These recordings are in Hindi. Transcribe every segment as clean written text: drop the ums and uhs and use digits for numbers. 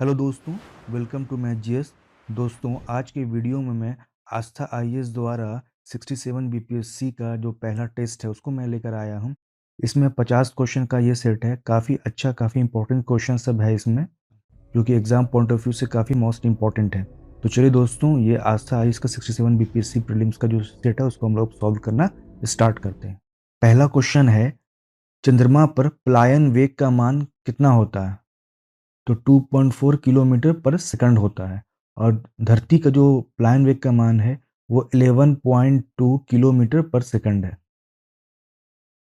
हेलो दोस्तों, वेलकम टू मैथ जीएस। दोस्तों, आज के वीडियो में मैं आस्था आईएएस द्वारा 67 बीपीएससी का जो पहला टेस्ट है उसको मैं लेकर आया हूं। इसमें 50 क्वेश्चन का ये सेट है। काफ़ी अच्छा, काफ़ी इंपॉर्टेंट क्वेश्चन सब है इसमें, जो कि एग्जाम पॉइंट ऑफ व्यू से काफ़ी मोस्ट इंपॉर्टेंट है। तो चलिए दोस्तों, ये आस्था आईएएस का 67 बीपीएससी प्रीलिम्स का जो सेट है उसको हम लोग सॉल्व करना स्टार्ट करते हैं। पहला क्वेश्चन है, चंद्रमा पर पलायन वेग का मान कितना होता है? तो 2.4 किलोमीटर पर सेकंड होता है। और धरती का जो पलायन वेग का मान है वो 11.2 किलोमीटर पर सेकंड है।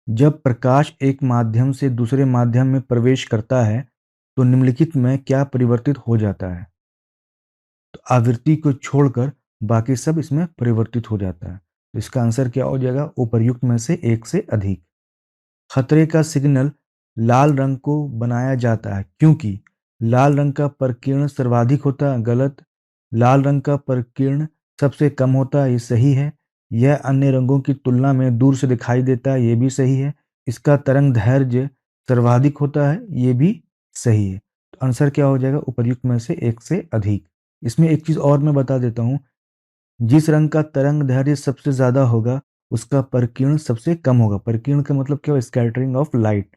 जब प्रकाश एक माध्यम से दूसरे माध्यम में प्रवेश करता है तो निम्नलिखित में क्या परिवर्तित हो जाता है? तो आवृत्ति को छोड़कर बाकी सब इसमें परिवर्तित हो जाता है। तो इसका आंसर क्या हो जाएगा? उपर्युक्त में से एक से अधिक। खतरे का सिग्नल लाल रंग को बनाया जाता है क्योंकि लाल रंग का प्रकीर्ण सर्वाधिक होता है। गलत। लाल रंग का प्रकीर्ण सबसे कम होता है, ये सही है। यह अन्य रंगों की तुलना में दूर से दिखाई देता है, ये भी सही है। इसका तरंग दैर्ध्य सर्वाधिक होता है, ये भी सही है। तो आंसर क्या हो जाएगा? उपर्युक्त में से एक से अधिक। इसमें एक चीज और मैं बता देता हूँ, जिस रंग का तरंग दैर्ध्य सबसे ज्यादा होगा उसका प्रकीर्ण सबसे कम होगा। प्रकीर्ण का मतलब क्या? Scattering of light.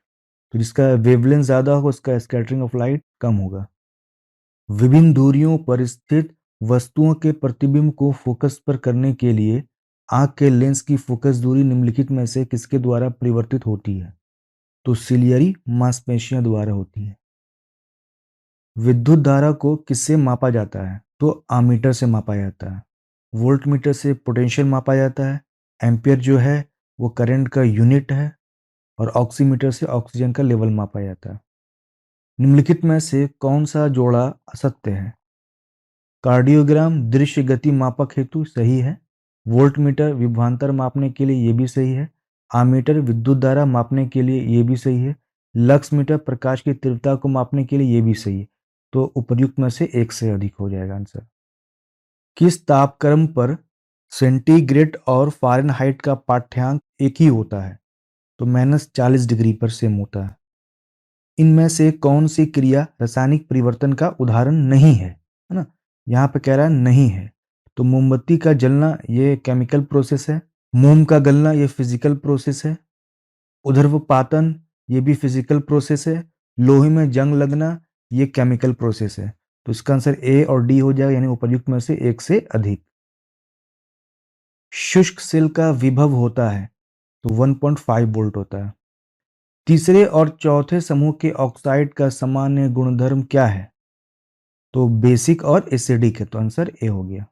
तो जिसका वेवलेंथ ज्यादा होगा उसका स्कैटरिंग ऑफ लाइट कम होगा। विभिन्न दूरियों पर स्थित वस्तुओं के प्रतिबिंब को फोकस पर करने के लिए आंख के लेंस की फोकस दूरी निम्नलिखित में से किसके द्वारा परिवर्तित होती है? तो सिलियरी मांसपेशियों द्वारा होती है। विद्युत धारा को किससे मापा जाता है? तो आमीटर से मापा जाता है। वोल्ट मीटर से पोटेंशियल मापा जाता है। एम्पियर जो है वो करंट का यूनिट है। और ऑक्सीमीटर से ऑक्सीजन का लेवल मापा जाता है। निम्नलिखित में से कौन सा जोड़ा असत्य है? कार्डियोग्राम दृश्य गति मापक हेतु सही है। वोल्ट मीटर विभवांतर मापने के लिए ये भी सही है। आमीटर विद्युत धारा मापने के लिए ये भी सही है। लक्स मीटर प्रकाश की तीव्रता को मापने के लिए ये भी सही है। तो उपर्युक्त में से एक से अधिक हो जाएगा आंसर। किस तापक्रम पर सेंटीग्रेड और फ़ारेनहाइट का पाठ्यांक एक ही होता है? तो -40 डिग्री पर सेम होता है। इनमें से कौन सी क्रिया रासायनिक परिवर्तन का उदाहरण नहीं है ना? यहाँ पे कह रहा है नहीं है। तो मोमबत्ती का जलना ये केमिकल प्रोसेस है। मोम का गलना ये फिजिकल प्रोसेस है। ऊर्ध्वपातन ये भी फिजिकल प्रोसेस है। लोहे में जंग लगना ये केमिकल प्रोसेस है। तो इसका आंसर ए और डी हो जाएगा, यानी उपर्युक्त में से एक से अधिक। शुष्क सेल का विभव होता है तो 1.5 वोल्ट होता है। तीसरे और चौथे समूह के ऑक्साइड का सामान्य गुणधर्म क्या है? तो बेसिक और एसिडिक है। तो आंसर ए हो गया।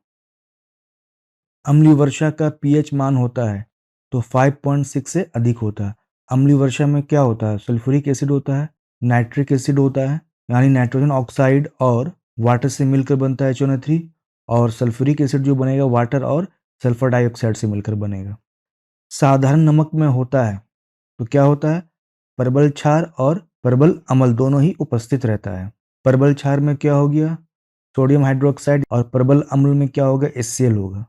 अम्लीय वर्षा का पीएच मान होता है तो 5.6 से अधिक होता है। अम्लीय वर्षा में क्या होता है? सल्फ्यूरिक एसिड होता है, नाइट्रिक एसिड होता है, यानी नाइट्रोजन ऑक्साइड और वाटर से मिलकर बनता है HNO3। और सल्फ्यूरिक एसिड जो बनेगा वाटर और सल्फर डाइऑक्साइड से मिलकर बनेगा। साधारण नमक में होता है तो क्या होता है? परबल क्षार और परबल अम्ल दोनों ही उपस्थित रहता है। परबल क्षार में क्या हो गया? Sodium hydroxide. और परबल अम्ल में क्या होगा? HCl होगा।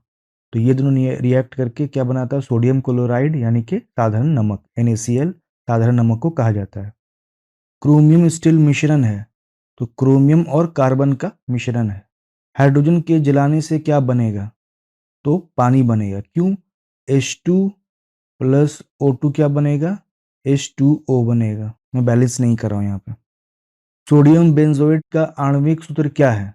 तो ये दोनों रिएक्ट करके क्या बनाता है? सोडियम क्लोराइड, यानी कि साधारण नमक NaCl साधारण नमक को कहा जाता है। क्रोमियम स्टील मिश्रण है तो क्रोमियम और कार्बन का मिश्रण है। हाइड्रोजन के जलाने से क्या बनेगा? तो पानी बनेगा। क्यों? H2 प्लस O2 क्या बनेगा? H2O बनेगा। मैं बैलेंस नहीं कर रहा हूँ यहाँ पे। सोडियम बेंजोएट का आणविक सूत्र क्या है?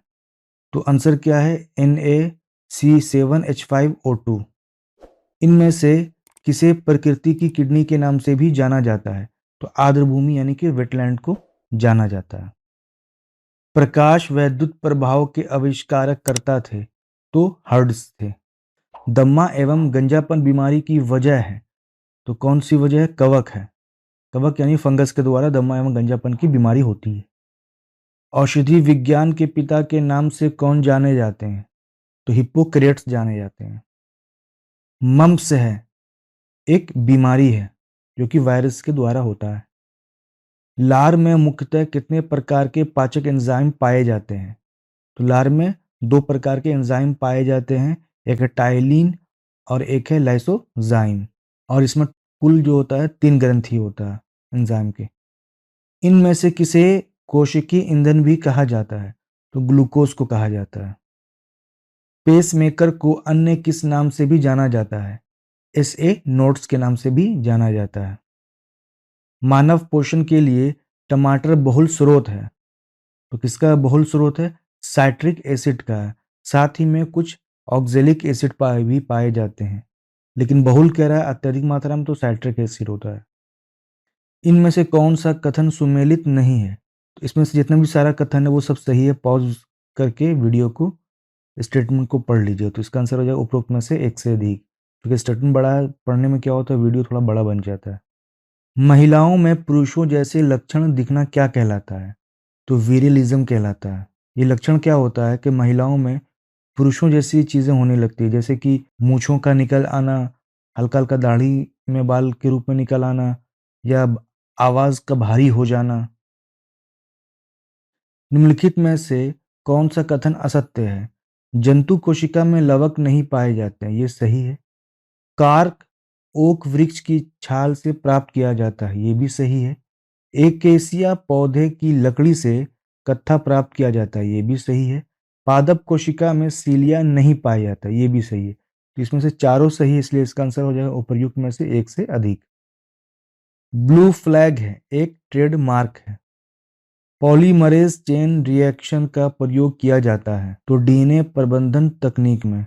तो आंसर क्या है? NaC7H5O2। इनमें से किसे प्रकृति की किडनी के नाम से भी जाना जाता है? तो आर्द्रभूमि यानी कि वेटलैंड को जाना जाता है। प्रकाश वैद्युत प्रभाव के आविष्कारक करता थे तो हर्ट्ज थे। दम्मा एवं गंजापन बीमारी की वजह है तो कौन सी वजह है? कवक है। कवक यानी फंगस के द्वारा दम्मा एवं गंजापन की बीमारी होती है। औषधि विज्ञान के पिता के नाम से कौन जाने जाते हैं? तो हिप्पोक्रेट्स जाने जाते हैं। मम्प्स है एक बीमारी है जो कि वायरस के द्वारा होता है। लार में मुख्यतः कितने प्रकार के पाचक एंजाइम पाए जाते हैं? तो लार में दो प्रकार के एंजाइम पाए जाते हैं, एक है टाइलिन और एक है लाइसोजाइम। और इसमें कुल जो होता है 3 ग्रंथि होता है एंजाइम के। इनमें से किसे कोशिकीय ईंधन भी कहा जाता है? तो ग्लूकोज को कहा जाता है। पेसमेकर को अन्य किस नाम से भी जाना जाता है? एसए नोट्स के नाम से भी जाना जाता है। मानव पोषण के लिए टमाटर बहुल स्रोत है, तो किसका बहुल स्रोत है? साइट्रिक एसिड का है। साथ ही में कुछ ऑक्जेलिक एसिड भी पाए जाते हैं, लेकिन बहुल कह रहा है अत्यधिक मात्रा में, तो साइट्रिक एसिड होता है। इनमें से कौन सा कथन सुमेलित नहीं है? तो इसमें से जितना भी सारा कथन है वो सब सही है। पॉज करके वीडियो को, स्टेटमेंट को पढ़ लीजिए, तो इसका आंसर हो जाएगा उपरोक्त में से एक से अधिक। क्योंकि स्टेटमेंट बड़ा है, पढ़ने में क्या होता है, वीडियो थोड़ा बड़ा बन जाता है। महिलाओं में पुरुषों जैसे लक्षण दिखना क्या कहलाता है? तो वीरिलिज्म कहलाता है। ये लक्षण क्या होता है कि महिलाओं में पुरुषों जैसी चीजें होने लगती है, जैसे कि मूंछों का निकल आना, हल्का हल्का दाढ़ी में बाल के रूप में निकल आना, या आवाज का भारी हो जाना। निम्नलिखित में से कौन सा कथन असत्य है? जंतु कोशिका में लवक नहीं पाए जाते हैं, ये सही है। कार्क ओक वृक्ष की छाल से प्राप्त किया जाता है, ये भी सही है। एकेसिया पौधे की लकड़ी से कत्था प्राप्त किया जाता है, ये भी सही है। पादप कोशिका में सीलिया नहीं पाया जाता, ये भी सही है। तो इसमें से चारों सही है, इसलिए इसका आंसर हो जाएगा उपर्युक्त में से एक से अधिक। ब्लू फ्लैग है एक ट्रेडमार्क है। पॉलीमरेज चेन रिएक्शन का प्रयोग किया जाता है, तो डीएनए प्रबंधन तकनीक में।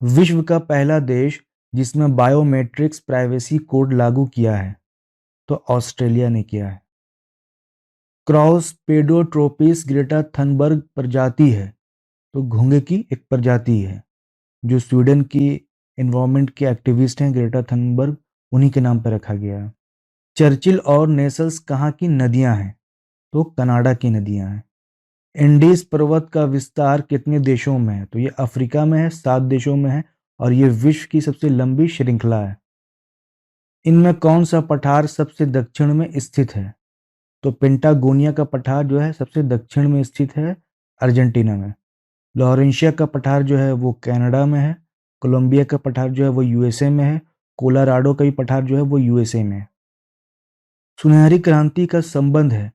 विश्व का पहला देश जिसमें बायोमेट्रिक्स प्राइवेसी कोड लागू किया है, तो ऑस्ट्रेलिया ने किया है। क्रॉस पेडोट्रोपिस ग्रेटा थनबर्ग प्रजाति है, तो घोंघे की एक प्रजाति है, जो स्वीडन की एनवायरनमेंट के एक्टिविस्ट हैं ग्रेटा थनबर्ग, उन्हीं के नाम पर रखा गया है। चर्चिल और नेसल्स कहाँ की नदियां हैं? तो कनाडा की नदियां हैं। इंडीज पर्वत का विस्तार कितने देशों में है? तो ये अफ्रीका में है, 7 देशों में है, और ये विश्व की सबसे लंबी श्रृंखला है। इनमें कौन सा पठार सबसे दक्षिण में स्थित है? तो पेंटागोनिया का पठार जो है सबसे दक्षिण में स्थित है, अर्जेंटीना में। लॉरेंशिया का पठार जो है वो कनाडा में है। कोलंबिया का पठार जो है वो यूएसए में है। कोलोराडो का भी पठार जो है वो यूएसए में है। सुनहरी क्रांति का संबंध है,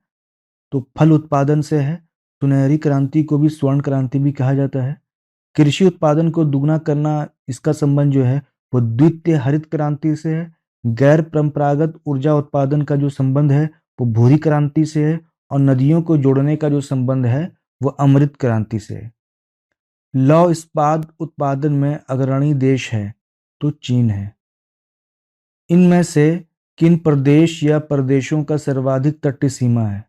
तो फल उत्पादन से है। सुनहरी क्रांति को भी स्वर्ण क्रांति भी कहा जाता है। कृषि उत्पादन को दुगना करना, इसका संबंध जो है वो द्वितीय हरित क्रांति से है। गैर परंपरागत ऊर्जा उत्पादन का जो संबंध है वो भूरी क्रांति से है। और नदियों को जोड़ने का जो संबंध है वो अमृत क्रांति से है। लौह इस्पात उत्पादन में अग्रणी देश है, तो चीन है। इनमें से किन प्रदेश या प्रदेशों का सर्वाधिक तटीय सीमा है?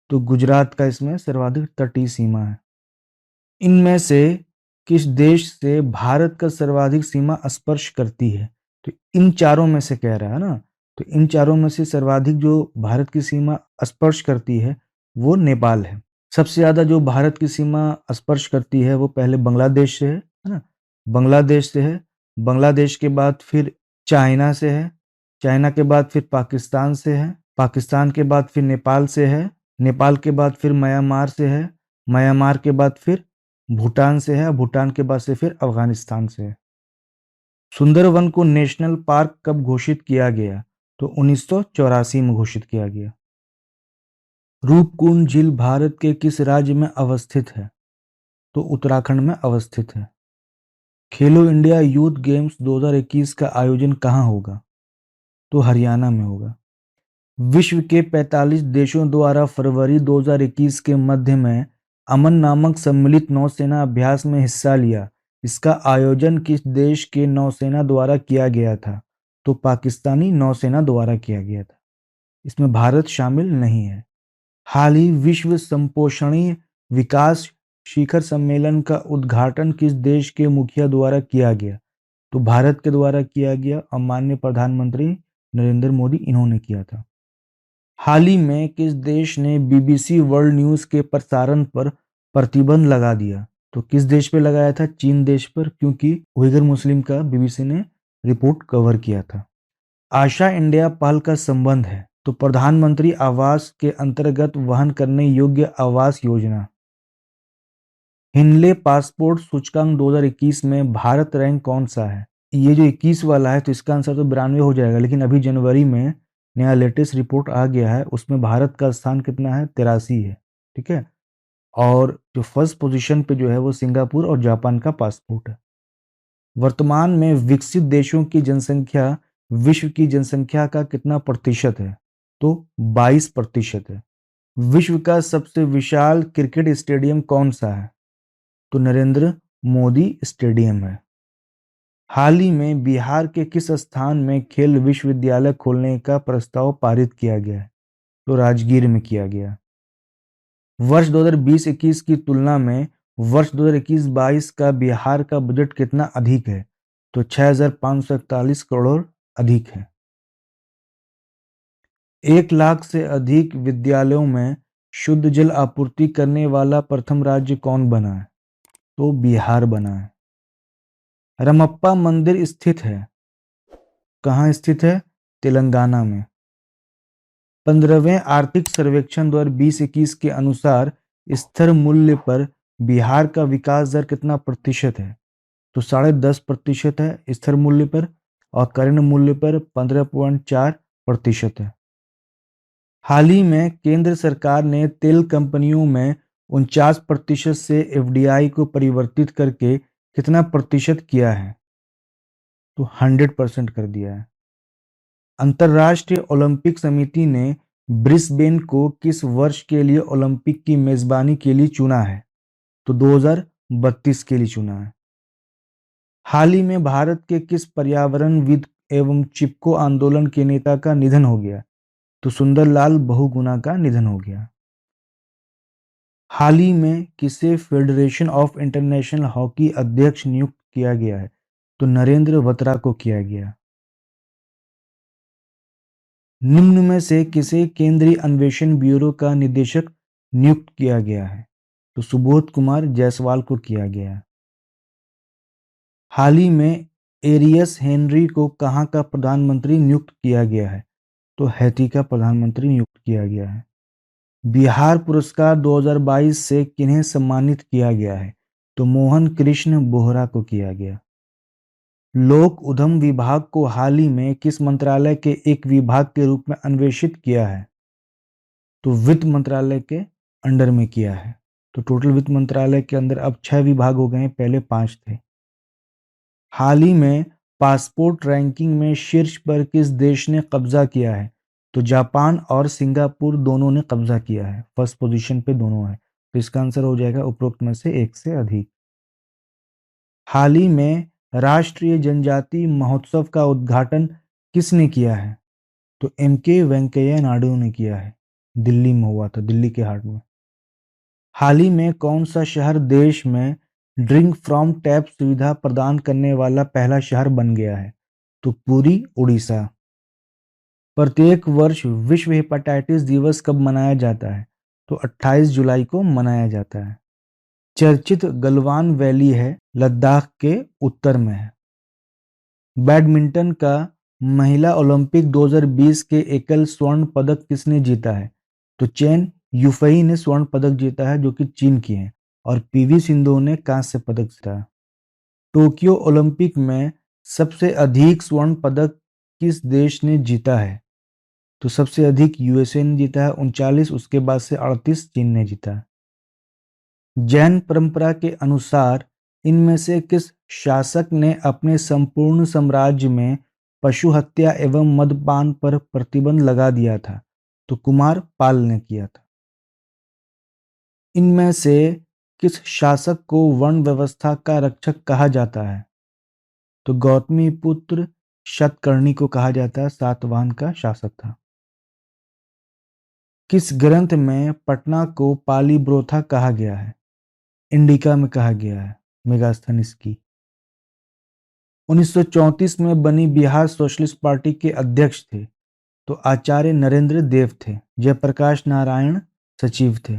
तो गुजरात का इसमें सर्वाधिक तटीय सीमा है। इनमें से किस देश से भारत का सर्वाधिक सीमा स्पर्श करती है? तो इन चारों में से कह रहा है ना, तो इन चारों में से सर्वाधिक जो भारत की सीमा स्पर्श करती है वो नेपाल है। सबसे ज्यादा जो भारत की सीमा स्पर्श करती है वो पहले बांग्लादेश से है ना, बांग्लादेश से है। बांग्लादेश के बाद फिर चाइना से है। चाइना के बाद फिर पाकिस्तान से है। पाकिस्तान के बाद फिर नेपाल से है। नेपाल के बाद फिर म्यांमार से है। म्यांमार के बाद फिर भूटान से है। भूटान के बाद से फिर अफगानिस्तान से है। सुंदरवन को नेशनल पार्क कब घोषित किया गया? तो 1984 में घोषित किया गया। रूपकुंड झील भारत के किस राज्य में अवस्थित है? तो उत्तराखंड में अवस्थित है। खेलो इंडिया यूथ गेम्स 2021 का आयोजन कहाँ होगा? तो हरियाणा में होगा। विश्व के 45 देशों द्वारा फरवरी 2021 के मध्य में अमन नामक सम्मिलित नौसेना अभ्यास में हिस्सा लिया। इसका आयोजन किस देश के नौसेना द्वारा किया गया था? तो पाकिस्तानी नौसेना द्वारा किया गया था। इसमें भारत शामिल नहीं है। हाल ही विश्व संपोषणीय विकास शिखर सम्मेलन का उद्घाटन किस देश के मुखिया द्वारा किया गया? तो भारत के द्वारा किया गया और माननीय प्रधानमंत्री नरेंद्र मोदी इन्होंने किया था। हाल ही में किस देश ने बीबीसी वर्ल्ड न्यूज के प्रसारण पर प्रतिबंध लगा दिया? तो किस देश पे लगाया था? चीन देश पर, क्योंकि उइगर मुस्लिम का बीबीसी ने रिपोर्ट कवर किया था। आशा इंडिया पहल का संबंध है, तो प्रधानमंत्री आवास के अंतर्गत वहन करने योग्य आवास योजना। हिनले पासपोर्ट सूचकांक 2021 में भारत रैंक कौन सा है? ये जो 21 वाला है तो इसका आंसर तो 92 हो जाएगा, लेकिन अभी जनवरी में नया लेटेस्ट रिपोर्ट आ गया है, उसमें भारत का स्थान कितना है? 83 है। ठीक है, और जो फर्स्ट पोजीशन पे जो है वो सिंगापुर और जापान का पासपोर्ट है। वर्तमान में विकसित देशों की जनसंख्या विश्व की जनसंख्या का कितना प्रतिशत है? तो 22% है। विश्व का सबसे विशाल क्रिकेट स्टेडियम कौन सा है? तो नरेंद्र मोदी स्टेडियम है। हाल ही में बिहार के किस स्थान में खेल विश्वविद्यालय खोलने का प्रस्ताव पारित किया गया है? तो राजगीर में किया गया। वर्ष 2020-21 की तुलना में वर्ष 2021-22 का बिहार का बजट कितना अधिक है? तो 6,541 करोड़ अधिक है। 1 लाख से अधिक विद्यालयों में शुद्ध जल आपूर्ति करने वाला प्रथम राज्य कौन बना है? तो बिहार बना है। रमप्पा मंदिर स्थित है, कहाँ स्थित है? तेलंगाना में। 15वें आर्थिक सर्वेक्षण 2020-21 के अनुसार स्थिर मूल्य पर बिहार का विकास दर कितना प्रतिशत है? तो 10.5% है स्थिर मूल्य पर, और करेंट मूल्य पर 15.4% है। हाल ही में केंद्र सरकार ने तेल कंपनियों में 49% से एफडीआई को परिवर्तित करके कितना प्रतिशत किया है? तो 100% कर दिया है। अंतर्राष्ट्रीय ओलंपिक समिति ने ब्रिस्बेन को किस वर्ष के लिए ओलंपिक की मेजबानी के लिए चुना है? तो 2032 के लिए चुना है। हाल ही में भारत के किस पर्यावरणविद एवं चिपको आंदोलन के नेता का निधन हो गया? तो सुंदरलाल बहुगुणा का निधन हो गया। हाल ही में किसे फेडरेशन ऑफ इंटरनेशनल हॉकी अध्यक्ष नियुक्त किया गया है? तो नरेंद्र बत्रा को किया गया। निम्न में से किसे केंद्रीय अन्वेषण ब्यूरो का निदेशक नियुक्त किया गया है? तो सुबोध कुमार जायसवाल को किया गया। हाल ही में एरियस हेनरी को कहाँ का प्रधानमंत्री नियुक्त किया गया है? तो हैती का प्रधानमंत्री नियुक्त किया गया है। बिहार पुरस्कार 2022 से किन्हें सम्मानित किया गया है? तो मोहन कृष्ण बोहरा को किया गया। लोक उद्यम विभाग को हाल ही में किस मंत्रालय के एक विभाग के रूप में अन्वेषित किया है? तो वित्त मंत्रालय के अंडर में किया है। तो टोटल वित्त मंत्रालय के अंदर अब 6 विभाग हो गए हैं, पहले 5 थे। हाल ही में पासपोर्ट रैंकिंग में शीर्ष पर किस देश ने कब्जा किया है? तो जापान और सिंगापुर दोनों ने कब्जा किया है, फर्स्ट पोजीशन पे दोनों है। तो इसका आंसर हो जाएगा उपरोक्त में से एक से अधिक। हाल ही में राष्ट्रीय जनजाति महोत्सव का उद्घाटन किसने किया है? तो एम के वेंकैया नायडू ने किया है, दिल्ली में हुआ था, दिल्ली के हाट में। हाल ही में कौन सा शहर देश में ड्रिंक फ्रॉम टैप सुविधा प्रदान करने वाला पहला शहर बन गया है? तो पुरी, उड़ीसा। प्रत्येक वर्ष विश्व हेपेटाइटिस दिवस कब मनाया जाता है? तो 28 जुलाई को मनाया जाता है। चर्चित गलवान वैली है लद्दाख के उत्तर में है। बैडमिंटन का महिला ओलंपिक 2020 के एकल स्वर्ण पदक किसने जीता है? तो चेन युफई ने स्वर्ण पदक जीता है, जो कि चीन की है, और पीवी सिंधु ने कांस्य पदक जीता। टोक्यो ओलंपिक में सबसे अधिक स्वर्ण पदक किस देश ने जीता है? तो सबसे अधिक यूएसए ने जीता है 39, उसके बाद से 38 चीन ने जीता। जैन परंपरा के अनुसार इनमें से किस शासक ने अपने संपूर्ण साम्राज्य में पशु हत्या एवं मद्यपान पर प्रतिबंध लगा दिया था? तो कुमार पाल ने किया था। इनमें से किस शासक को वर्ण व्यवस्था का रक्षक कहा जाता है? तो गौतमी पुत्र शतकर्णी को कहा जाता है, सातवाहन का शासक था। किस ग्रंथ में पटना को पालीब्रोथा कहा गया है? इंडिका में कहा गया है, मेगास्थनीज की। 1934 में बनी बिहार सोशलिस्ट पार्टी के अध्यक्ष थे? तो आचार्य नरेंद्र देव थे। जयप्रकाश नारायण सचिव थे।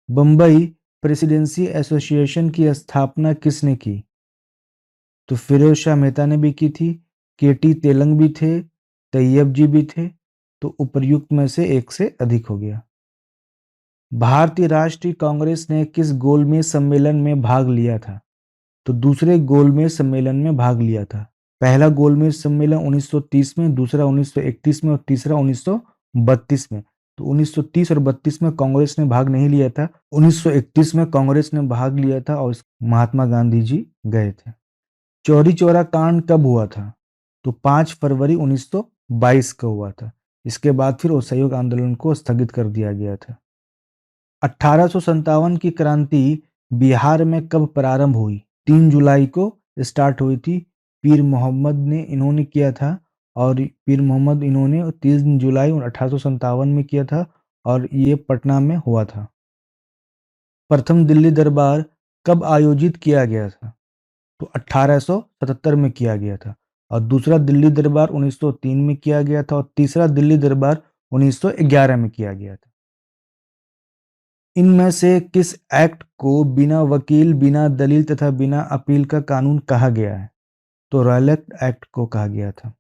बम्बई प्रेसिडेंसी एसोसिएशन की स्थापना किसने की? तो फिरोज शाह मेहता ने भी की थी, केटी तेलंग भी थे, तैयब जी भी थे। तो उपर्युक्त में से एक से अधिक हो गया। भारतीय राष्ट्रीय कांग्रेस ने किस गोलमेज सम्मेलन में भाग लिया था? तो दूसरे गोलमेज सम्मेलन में भाग लिया था। पहला गोलमेज सम्मेलन 1930 में, दूसरा 1931 में और तीसरा 1932 में। तो 1930 और 32 में कांग्रेस ने भाग नहीं लिया था। 1931 में कांग्रेस ने भाग लिया था और महात्मा गांधी जी गए थे। चौरी चौरा कांड कब हुआ था? तो 5 फरवरी 1922 को हुआ था। इसके बाद फिर असहयोग आंदोलन को स्थगित कर दिया गया था। 1857 की क्रांति बिहार में कब प्रारंभ हुई? 3 जुलाई को स्टार्ट हुई थी। पीर मोहम्मद ने इन्होंने किया था और पीर मोहम्मद इन्होंने 3 जुलाई 1857 में किया था और ये पटना में हुआ था। प्रथम दिल्ली दरबार कब आयोजित किया गया था? तो 1877 में किया गया था और दूसरा दिल्ली दरबार 1903 में किया गया था और तीसरा दिल्ली दरबार 1911 में किया गया था। इनमें से किस एक्ट को बिना वकील, बिना दलील तथा बिना अपील का कानून कहा गया है? तो रॉयलेट एक्ट को कहा गया था।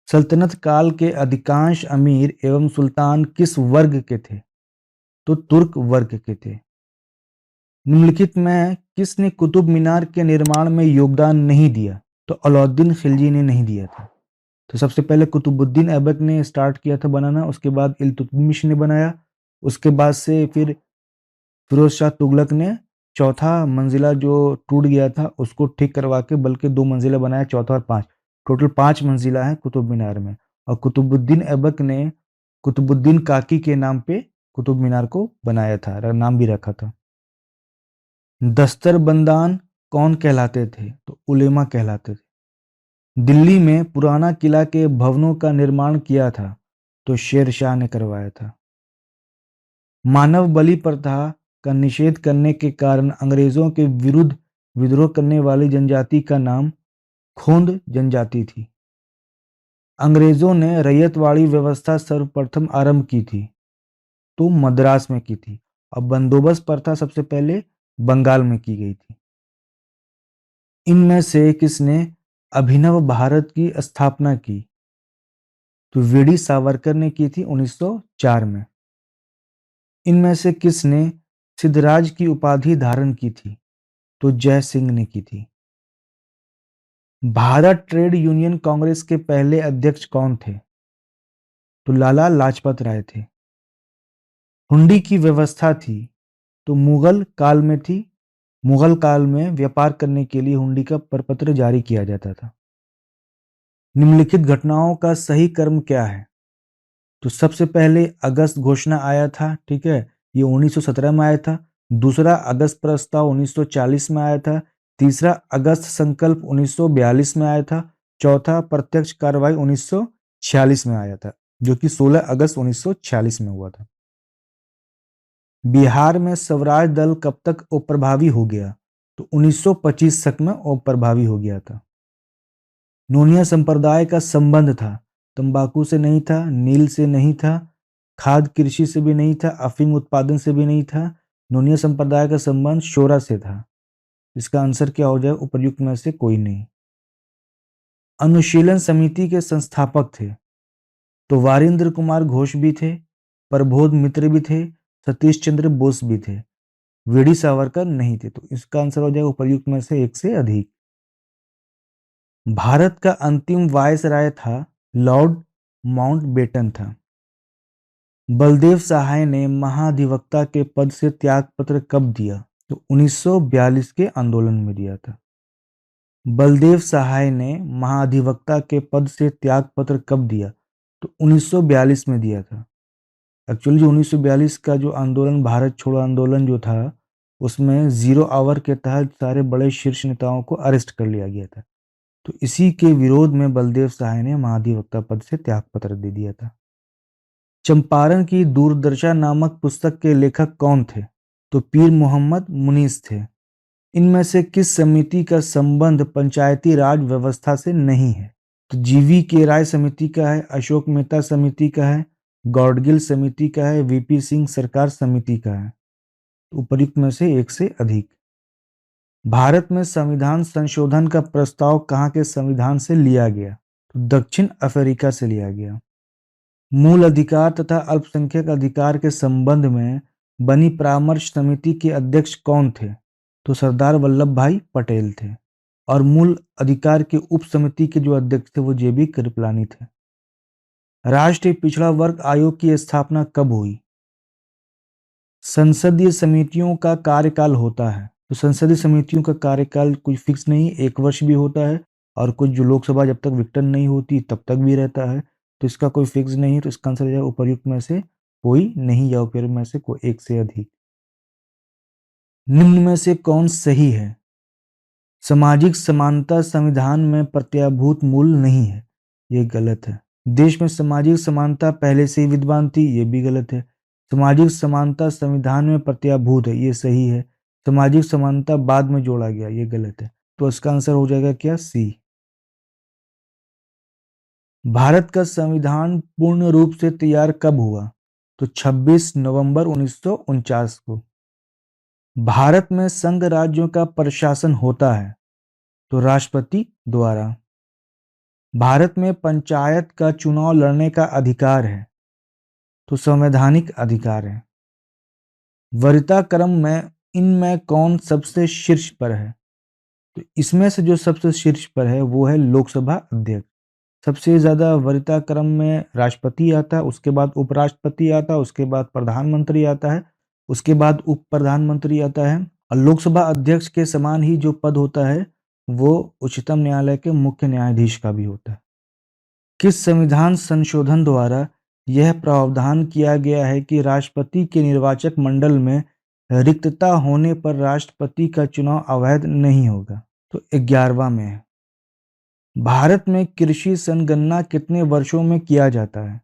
सल्तनत काल के अधिकांश अमीर एवं सुल्तान किस वर्ग के थे? तो तुर्क वर्ग के थे। निम्नलिखित में किसने कुतुब मीनार के निर्माण में योगदान नहीं दिया? तो अलाउद्दीन खिलजी ने नहीं दिया था। तो सबसे पहले कुतुबुद्दीन ऐबक ने स्टार्ट किया था बनाना, उसके बाद इल्तुतमिश ने बनाया, उसके बाद से फिर फिरोज शाह तुगलक ने चौथा मंजिला जो टूट गया था उसको ठीक करवा के बल्कि 2 मंजिला बनाया, चौथा और 5, टोटल 5 मंजिला है कुतुब मीनार में। और कुतुबुद्दीन ऐबक ने कुतुबुद्दीन काकी के नाम पे कुतुब मीनार को बनाया था, नाम भी रखा था। दस्तरबंदान कौन कहलाते थे? तो उलेमा कहलाते थे। दिल्ली में पुराना किला के भवनों का निर्माण किया था? तो शेर शाह ने करवाया था। मानव बलि प्रथा का निषेध करने के कारण अंग्रेजों के विरुद्ध विद्रोह करने वाली जनजाति का नाम खोंद जनजाति थी। अंग्रेजों ने रैयतवाड़ी व्यवस्था सर्वप्रथम आरंभ की थी? तो मद्रास में की थी। और बंदोबस्त प्रथा सबसे पहले बंगाल में की गई थी। इनमें से किसने अभिनव भारत की स्थापना की? तो वीडी सावरकर ने की थी 1904 में। इनमें से किसने सिद्धराज की उपाधि धारण की थी? तो जय सिंह ने की थी। भारत ट्रेड यूनियन कांग्रेस के पहले अध्यक्ष कौन थे? तो लाला लाजपत राय थे। हुंडी की व्यवस्था थी तो मुगल काल में थी। मुगल काल में व्यापार करने के लिए हुंडी का प्रपत्र जारी किया जाता था। निम्नलिखित घटनाओं का सही क्रम क्या है? तो सबसे पहले अगस्त घोषणा आया था, ठीक है, ये 1917 में आया था। दूसरा अगस्त प्रस्ताव 1940 में आया था। तीसरा अगस्त संकल्प 1942 में आया था। चौथा प्रत्यक्ष कार्रवाई 1946 में आया था, जो कि 16 अगस्त 1946 में हुआ था। बिहार में स्वराज दल कब तक अप्रभावी हो गया? तो 1925 तक में अप्रभावी हो गया था। नोनिया संप्रदाय का संबंध था, तंबाकू से नहीं था, नील से नहीं था, खाद कृषि से भी नहीं था, अफीम उत्पादन से भी नहीं था। नोनिया संप्रदाय का संबंध शोरा से था। इसका आंसर क्या हो जाए? उपर्युक्त में से कोई नहीं। अनुशीलन समिति के संस्थापक थे? तो वारिंद्र कुमार घोष भी थे, प्रबोध मित्र भी थे, सतीश चंद्र बोस भी थे। वीडी सावरकर नहीं थे। तो इसका आंसर हो जाएगा उपर्युक्त में से एक से अधिक। भारत का अंतिम वायसराय था लॉर्ड माउंटबेटन था। बलदेव सहाय ने महाधिवक्ता के पद से त्यागपत्र कब दिया? तो 1942 के आंदोलन में दिया था। बलदेव सहाय ने महाधिवक्ता के पद से त्यागपत्र कब दिया? तो 1942 में दिया था। एक्चुअली जो 1942 का जो आंदोलन, भारत छोड़ो आंदोलन जो था, उसमें 0 आवर के तहत सारे बड़े शीर्ष नेताओं को अरेस्ट कर लिया गया था। तो इसी के विरोध में बलदेव सहाय ने महाधिवक्ता पद से त्यागपत्र दे दिया था। चंपारण की दूरदर्शा नामक पुस्तक के लेखक कौन थे? तो पीर मोहम्मद मुनीस थे। इनमें से किस समिति का संबंध पंचायती राज व्यवस्था से नहीं है? तो जीवी के राय समिति का है, अशोक मेहता समिति का है, गॉडगिल समिति का है, वीपी सिंह सरकार समिति का है। तो उपर्युक्त में से एक से अधिक। भारत में संविधान संशोधन का प्रस्ताव कहाँ के संविधान से लिया गया? तो दक्षिण अफ्रीका से लिया गया। मूल अधिकार तथा अल्पसंख्यक अधिकार के संबंध में बनी परामर्श समिति के अध्यक्ष कौन थे? तो सरदार वल्लभ भाई पटेल थे। और मूल अधिकार के उप समिति के जो अध्यक्ष थे वो जेबी कृपलानी थे। राष्ट्रीय पिछड़ा वर्ग आयोग की स्थापना कब हुई? संसदीय समितियों का कार्यकाल होता है, तो संसदीय समितियों का कार्यकाल कोई फिक्स नहीं, 1 वर्ष भी होता है और कुछ जो लोकसभा जब तक विघटन नहीं होती तब तक भी रहता है, तो इसका कोई फिक्स नहीं है। तो इसका आंसर हो जाएगा उपर्युक्त में से कोई नहीं या उपर्युक्त में से कोई एक से अधिक। निम्न में से कौन सही है? सामाजिक समानता संविधान में प्रत्याभूत मूल नहीं है, ये गलत है। देश में सामाजिक समानता पहले से ही विद्यमान थी, ये भी गलत है। सामाजिक समानता संविधान में प्रत्याभूत है, ये सही है। सामाजिक समानता बाद में जोड़ा गया, ये गलत है। तो इसका आंसर हो जाएगा क्या? सी। भारत का संविधान पूर्ण रूप से तैयार कब हुआ? तो 26 नवंबर 1949 को। भारत में संघ राज्यों का प्रशासन होता है, तो राष्ट्रपति द्वारा। भारत में पंचायत का चुनाव लड़ने का अधिकार है, तो संवैधानिक अधिकार है। वरीयता क्रम में इनमें कौन सबसे शीर्ष पर है? तो इसमें से जो सबसे शीर्ष पर है वो है लोकसभा अध्यक्ष। सबसे ज्यादा वरीयता क्रम में राष्ट्रपति आता है, उसके बाद उपराष्ट्रपति आता है, उसके बाद प्रधानमंत्री आता है, उसके बाद उप प्रधानमंत्री आता है। और लोकसभा अध्यक्ष के समान ही जो पद होता है वो उच्चतम न्यायालय के मुख्य न्यायाधीश का भी होता है। किस संविधान संशोधन द्वारा यह प्रावधान किया गया है कि राष्ट्रपति के निर्वाचक मंडल में रिक्तता होने पर राष्ट्रपति का चुनाव अवैध नहीं होगा? तो 11वां में है। भारत में कृषि संगणना कितने वर्षों में किया जाता है?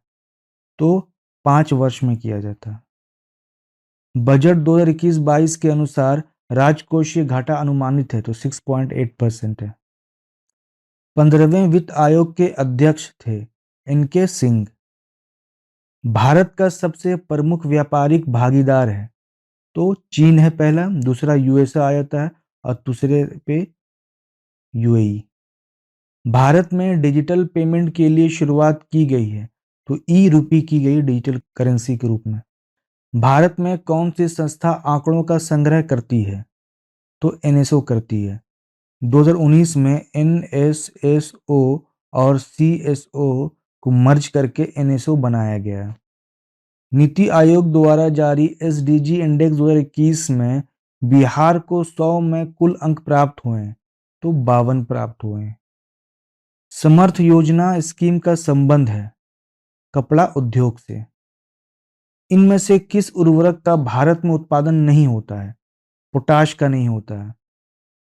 तो 5 वर्ष में किया जाता है। बजट 2021-22 के अनुसार राजकोषीय घाटा अनुमानित है, तो 6.8% है। 15वें वित्त आयोग के अध्यक्ष थे एन.के. सिंह। भारत का सबसे प्रमुख व्यापारिक भागीदार है, तो चीन है पहला, दूसरा यूएसए आ जाता है और तीसरे पे यूएई। भारत में डिजिटल पेमेंट के लिए शुरुआत की गई है, तो ई रूपी की गई डिजिटल करेंसी के रूप में। भारत में कौन सी संस्था आंकड़ों का संग्रह करती है? तो एनएसओ करती है। 2019 में एनएसएसओ और सीएसओ को मर्ज करके एनएसओ बनाया गया। नीति आयोग द्वारा जारी एसडीजी इंडेक्स 2021 में बिहार को 100 में कुल अंक प्राप्त हुए हैं, तो 52 प्राप्त हुए हैं। समर्थ योजना स्कीम का संबंध है कपड़ा उद्योग से। इनमें से किस उर्वरक का भारत में उत्पादन नहीं होता है? पोटाश का नहीं होता है।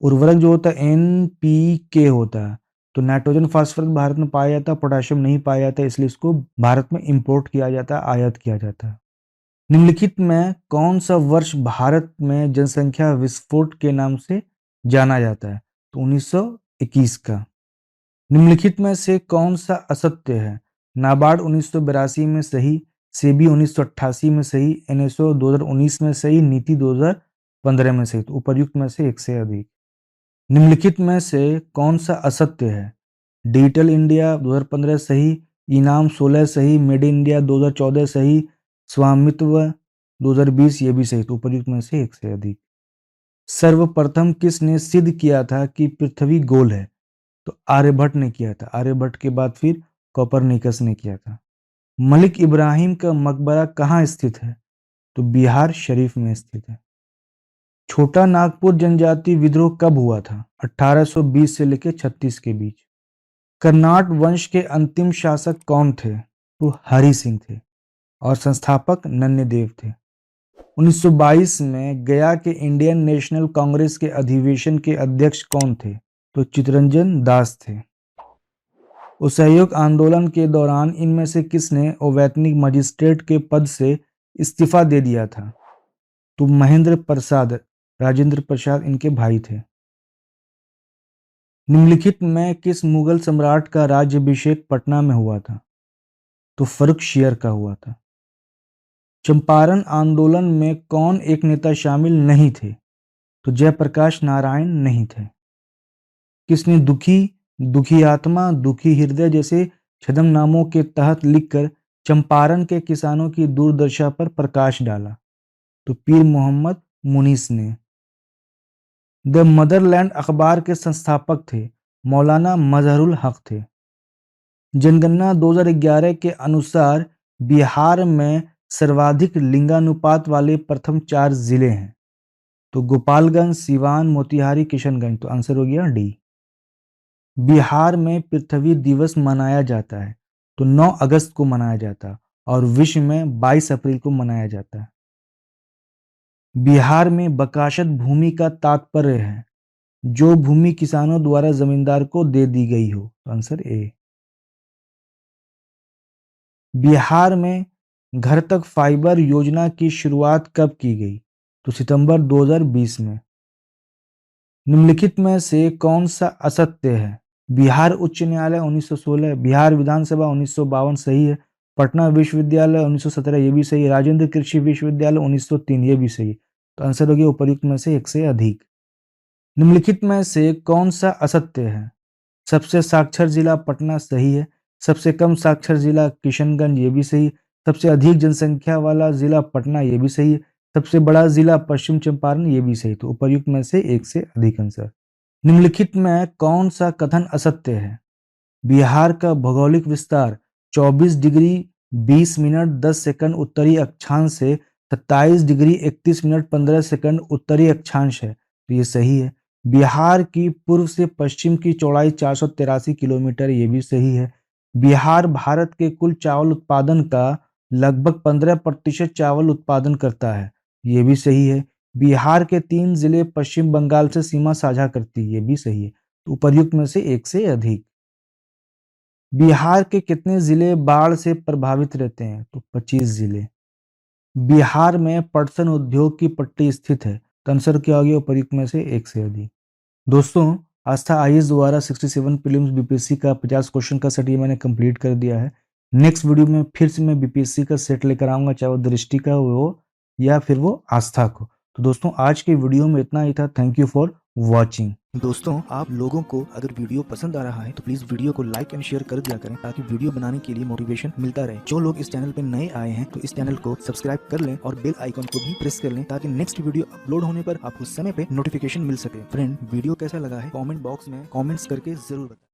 उर्वरक जो होता है एनपीके होता है, तो नाइट्रोजन फास्फोरस भारत में पाया जाता है, पोटाशियम नहीं पाया जाता है, इसलिए इसको भारत में इंपोर्ट किया जाता है, आयात किया जाता है। निम्नलिखित में कौन सा वर्ष भारत में जनसंख्या विस्फोट के नाम से जाना जाता है? तो 1921 का। निम्नलिखित में से कौन सा असत्य है? नाबार्ड 1982 में सही, सेबी 1988 में सही, एनएसओ 2019 में सही, नीति 2015 में सही। तो उपर्युक्त में से एक से अधिक। निम्नलिखित में से कौन सा असत्य है? डिजिटल इंडिया 2015 सही, इनाम 16 सही, मेड इन इंडिया 2014 सही, स्वामित्व 2020 ये भी सही। तो उपर्युक्त में से एक से अधिक। सर्वप्रथम किसने सिद्ध किया था कि पृथ्वी गोल है? तो आर्यभट्ट ने किया था। आर्यभट्ट के बाद फिर कोपरनिकस ने किया था। मलिक इब्राहिम का मकबरा कहाँ स्थित है? तो बिहार शरीफ में स्थित है। छोटा नागपुर जनजाति विद्रोह कब हुआ था? 1820 से लेकर 36 के बीच। कर्नाट वंश के अंतिम शासक कौन थे? तो हरि सिंह थे और संस्थापक नन्यदेव थे। 1922 में गया के इंडियन नेशनल कांग्रेस के अधिवेशन के अध्यक्ष कौन थे? तो चित्तरंजन दास थे। असहयोग आंदोलन के दौरान इनमें से किसने अवैतनिक मजिस्ट्रेट के पद से इस्तीफा दे दिया था? तो महेंद्र प्रसाद, राजेंद्र प्रसाद इनके भाई थे। निम्नलिखित में किस मुगल सम्राट का राज्याभिषेक पटना में हुआ था? तो फर्रुखशियर का हुआ था। चंपारण आंदोलन में कौन एक नेता शामिल नहीं थे? तो जयप्रकाश नारायण नहीं थे। किसने दुखी, दुखी आत्मा, दुखी हृदय जैसे छद्म नामों के तहत लिखकर चंपारण के किसानों की दुर्दशा पर प्रकाश डाला? तो पीर मोहम्मद मुनीस ने। द मदरलैंड अखबार के संस्थापक थे मौलाना मजहरुल हक थे। जनगणना 2011 के अनुसार बिहार में सर्वाधिक लिंगानुपात वाले प्रथम 4 जिले हैं। तो गोपालगंज, सिवान, मोतिहारी, किशनगंज। तो आंसर हो गया डी। बिहार में पृथ्वी दिवस मनाया जाता है तो 9 अगस्त को मनाया जाता है और विश्व में 22 अप्रैल को मनाया जाता है। बिहार में बकाशत भूमि का तात्पर्य है जो भूमि किसानों द्वारा जमींदार को दे दी गई हो। Answer A. बिहार में घर तक फाइबर योजना की शुरुआत कब की गई? तो सितंबर 2020 में। निम्नलिखित में से कौन सा असत्य है? बिहार उच्च न्यायालय 1916, बिहार विधानसभा 1952 सही है, पटना विश्वविद्यालय 1917 ये भी सही है, राजेंद्र कृषि विश्वविद्यालय 1903 ये भी सही है। तो आंसर हो गया उपर्युक्त में से एक से अधिक। निम्नलिखित में से कौन सा असत्य है? सबसे साक्षर जिला पटना सही है, सबसे कम साक्षर जिला किशनगंज ये भी सही, सबसे अधिक जनसंख्या वाला जिला पटना ये भी सही है, सबसे बड़ा जिला पश्चिम चंपारण ये भी सही। तो उपर्युक्त में से एक से अधिक आंसर। निम्नलिखित में कौन सा कथन असत्य है? बिहार का भौगोलिक विस्तार 24 डिग्री 20 मिनट 10 सेकंड उत्तरी अक्षांश से 27 डिग्री 31 मिनट 15 सेकंड उत्तरी अक्षांश है। तो ये सही है। बिहार की पूर्व से पश्चिम की चौड़ाई 483 किलोमीटर ये भी सही है। बिहार भारत के कुल चावल उत्पादन का लगभग 15% चावल उत्पादन करता है ये भी सही है। बिहार के 3 जिले पश्चिम बंगाल से सीमा साझा करती है ये भी सही है। तो उपर्युक्त में से एक से अधिक। बिहार के कितने जिले बाढ़ से प्रभावित रहते हैं? तो 25 जिले। बिहार में पटसन उद्योग की पट्टी स्थित है। तो आंसर क्या हो गया उपर्युक्त में से एक से अधिक। दोस्तों आस्था आईएएस द्वारा 67 प्रीलिम्स बीपीएससी का 50 क्वेश्चन का सेट ये मैंने कंप्लीट कर दिया है। नेक्स्ट वीडियो में फिर से मैं बीपीएससी का सेट लेकर आऊंगा, चाहे वो दृष्टि का हो या फिर वो आस्था को। तो दोस्तों आज के वीडियो में इतना ही था। Thank you for watching. दोस्तों आप लोगों को अगर वीडियो पसंद आ रहा है तो प्लीज वीडियो को लाइक एंड शेयर कर दिया करें ताकि वीडियो बनाने के लिए मोटिवेशन मिलता रहे। जो लोग इस चैनल पे नए आए हैं तो इस चैनल को सब्सक्राइब कर लें और बेल आइकन को भी प्रेस कर लें ताकि नेक्स्ट वीडियो अपलोड होने पर आपको समय पे नोटिफिकेशन मिल सके। फ्रेंड वीडियो कैसा लगा है कमेंट बॉक्स में कमेंट्स करके जरूर बताएं।